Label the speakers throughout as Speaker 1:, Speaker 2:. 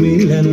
Speaker 1: मिलन।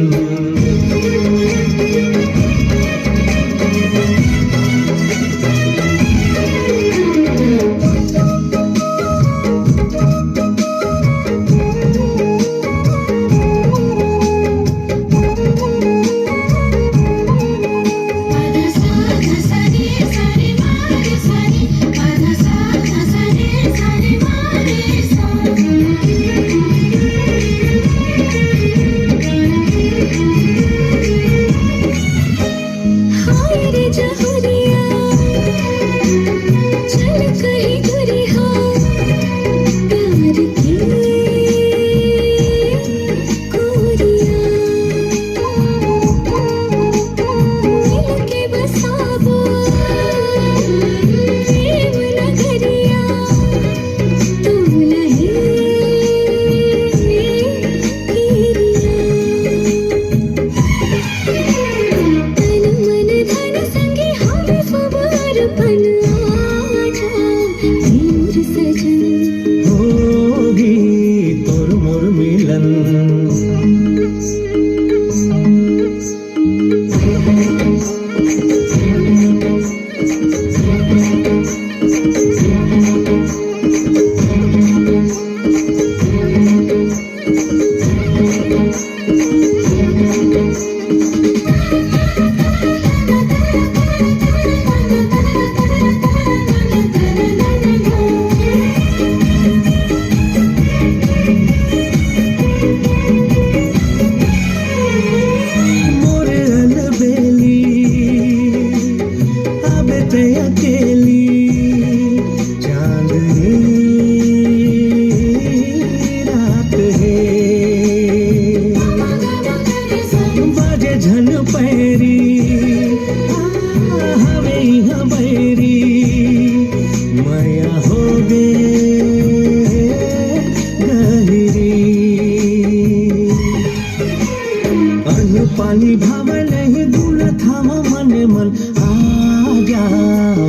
Speaker 1: पानी भाव नहीं दूर थाम मन मन आजा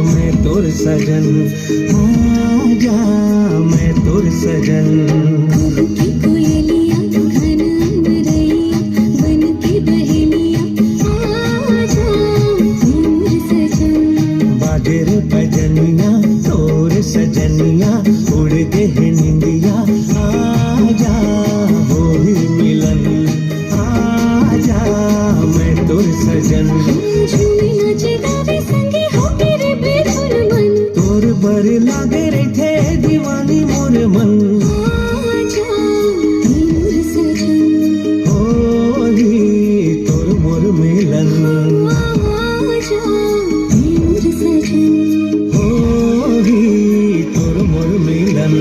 Speaker 1: मैं तोर सजन, आजा मैं तोर सजन। बाजे रे पजनिया तोर सजनिया उड़ दे निंदिया आजा होई मिलन, आजा मैं तोर सजन। तोर बर लागे रे थे दीवानी मोर मन, होली तोर मोर मिलन, होली तोर मोर मिलन।